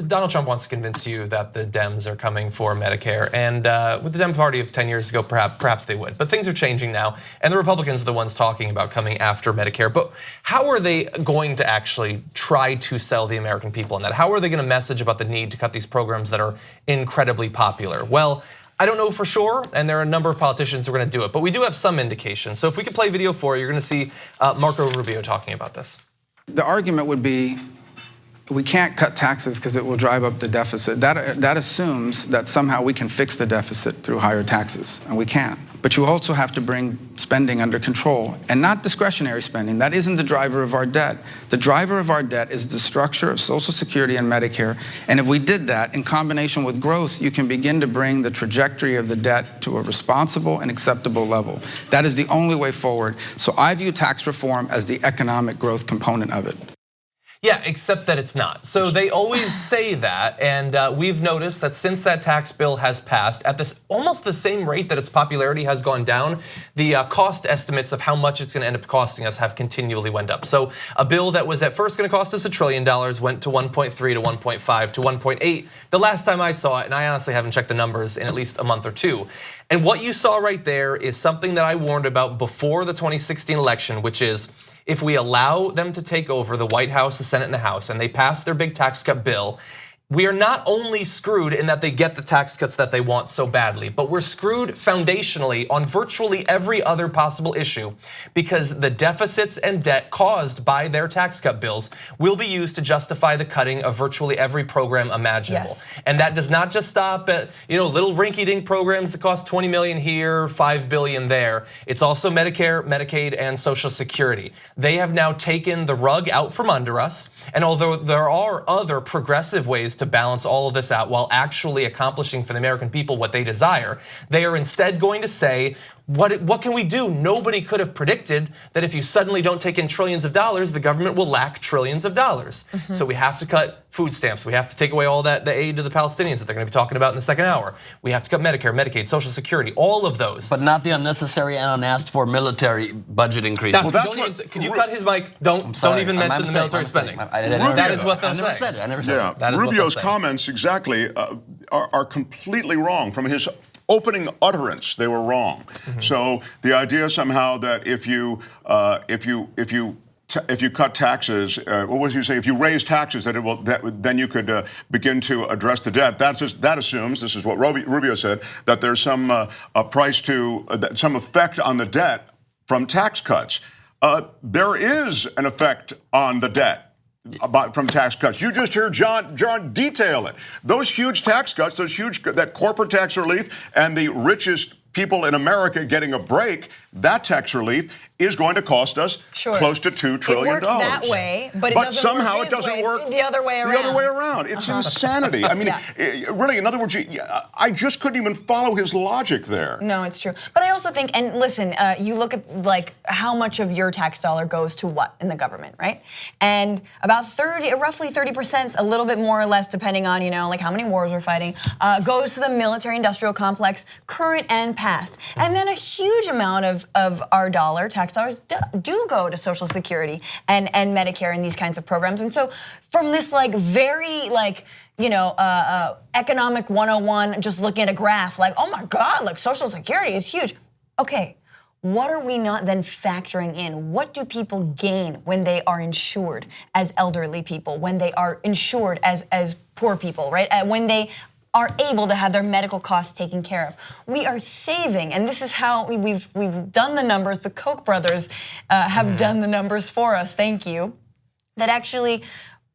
Donald Trump wants to convince you that the Dems are coming for Medicare, and with the Dem Party of 10 years ago, perhaps they would. But things are changing now, and the Republicans are the ones talking about coming after Medicare. But how are they going to actually try to sell the American people on that? How are they going to message about the need to cut these programs that are incredibly popular? Well, I don't know for sure, and there are a number of politicians who are going to do it, but we do have some indication. So if we could play video 4, you're going to see Marco Rubio talking about this. The argument would be, we can't cut taxes because it will drive up the deficit. That assumes that somehow we can fix the deficit through higher taxes, and we can't. But you also have to bring spending under control, and not discretionary spending. That isn't the driver of our debt. The driver of our debt is the structure of Social Security and Medicare, and if we did that in combination with growth, you can begin to bring the trajectory of the debt to a responsible and acceptable level. That is the only way forward. So I view tax reform as the economic growth component of it. Yeah, except that it's not. So they always say that, and we've noticed that since that tax bill has passed, at this almost the same rate that its popularity has gone down, the cost estimates of how much it's going to end up costing us have continually went up. So a bill that was at first going to cost us $1 trillion went to 1.3 to 1.5 to 1.8. The last time I saw it, and I honestly haven't checked the numbers in at least a month or two. And what you saw right there is something that I warned about before the 2016 election, which is, if we allow them to take over the White House, the Senate, and the House, and they pass their big tax cut bill, we are not only screwed in that they get the tax cuts that they want so badly, but we're screwed foundationally on virtually every other possible issue, because the deficits and debt caused by their tax cut bills will be used to justify the cutting of virtually every program imaginable. Yes. And that does not just stop at little rinky-dink programs that cost 20 million here, 5 billion there. It's also Medicare, Medicaid, and Social Security. They have now taken the rug out from under us. And although there are other progressive ways to balance all of this out while actually accomplishing for the American people what they desire, they are instead going to say, what can we do? Nobody could have predicted that if you suddenly don't take in trillions of dollars, the government will lack trillions of dollars. So we have to cut food stamps. We have to take away all the aid to the Palestinians that they're going to be talking about in the second hour. We have to cut Medicare, Medicaid, Social Security, all of those. But not the unnecessary and unasked for military budget increase. Could you cut his mic? Don't even mention the military spending. That is what they'll say. I never said it. I never said it. That is Rubio's comments exactly are completely wrong. From his opening utterance, they were wrong. So the idea somehow that if you cut taxes, what was you say? If you raise taxes, then you could begin to address the debt. That assumes, this is what Rubio said, that there's some some effect on the debt from tax cuts. There is an effect on the debt from tax cuts. You just heard John detail it. Those huge tax cuts, that corporate tax relief, and the richest people in America getting a break, that tax relief is going to cost us close to $2 trillion. It works that way, but somehow it doesn't work the other way around. The other way around. It's insanity. I mean, really, in other words, I just couldn't even follow his logic there. No, it's true. But I also think, and listen, you look at like how much of your tax dollar goes to what in the government, right? And about roughly 30%, a little bit more or less, depending on like how many wars we're fighting, goes to the military-industrial complex, current and past. And then a huge amount of our tax dollars do go to Social Security and Medicare and these kinds of programs. And so from this very economic 101, just looking at a graph, oh my God, Social Security is huge. Okay, what are we not then factoring in? What do people gain when they are insured as elderly people, when they are insured as poor people, right? When they are able to have their medical costs taken care of. We are saving, and this is how we've done the numbers. The Koch brothers have done the numbers for us, thank you, that actually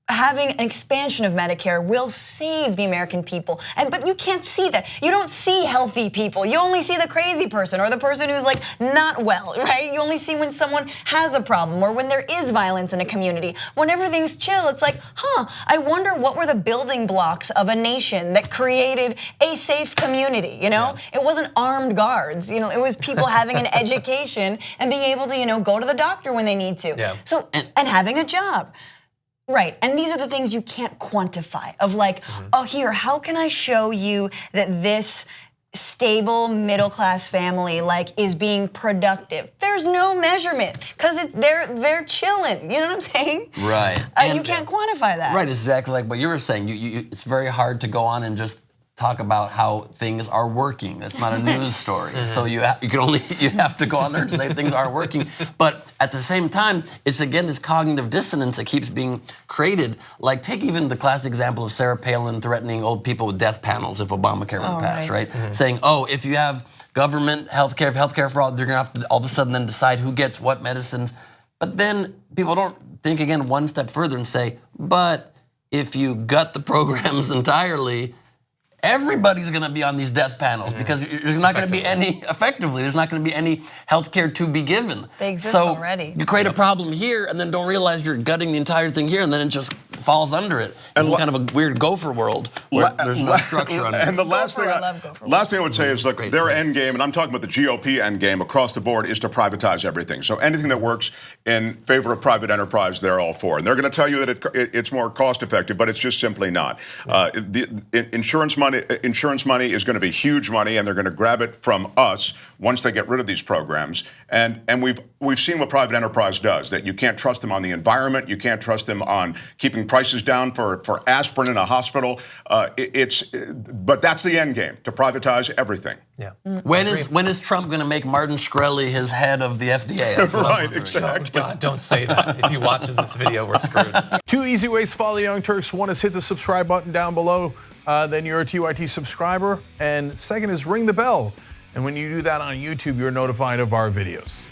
having an expansion of Medicare will save the American people. But you can't see that. You don't see healthy people. You only see the crazy person or the person who's not well, right? You only see when someone has a problem or when there is violence in a community. When everything's chill, it's I wonder what were the building blocks of a nation that created a safe community, It wasn't armed guards, it was people having an education and being able to, go to the doctor when they need to. Yeah. So, and having a job. Right, and these are the things you can't quantify of oh here, how can I show you that this stable middle-class family is being productive? There's no measurement because they're chilling. You know what I'm saying? Right. You can't quantify that. Right, exactly like what you were saying. It's very hard to go on and just talk about how things are working. It's not a news story. So you have to go on there and say things aren't working. But at the same time, it's again this cognitive dissonance that keeps being created. Like take even the classic example of Sarah Palin threatening old people with death panels if Obamacare would pass, right? Saying, oh, if you have government healthcare for all, they're gonna have to all of a sudden then decide who gets what medicines. But then people don't think again one step further and say, but if you gut the programs entirely, everybody's going to be on these death panels because there's not going to be any, there's not going to be any health care to be given. They exist so already. You create a problem here and then don't realize you're gutting the entire thing here and then it just falls under it. It's kind of a weird gopher world where there's no structure on it. And the last thing I would say is, look, their end game, and I'm talking about the GOP end game across the board, is to privatize everything. So anything that works in favor of private enterprise, they're all for. And they're going to tell you that it's more cost effective, but it's just simply not. Insurance money is going to be huge money, and they're going to grab it from us once they get rid of these programs. And we've seen what private enterprise does, that you can't trust them on the environment, you can't trust them on keeping prices down for aspirin in a hospital. But that's the end game, to privatize everything. Yeah. When is Trump going to make Martin Shkreli his head of the FDA? That's right, exactly. Oh God, don't say that. If he watches this video, we're screwed. 2 easy ways to follow the Young Turks. One is hit the subscribe button down below. Then you're a TYT subscriber. And second is ring the bell. And when you do that on YouTube, you're notified of our videos.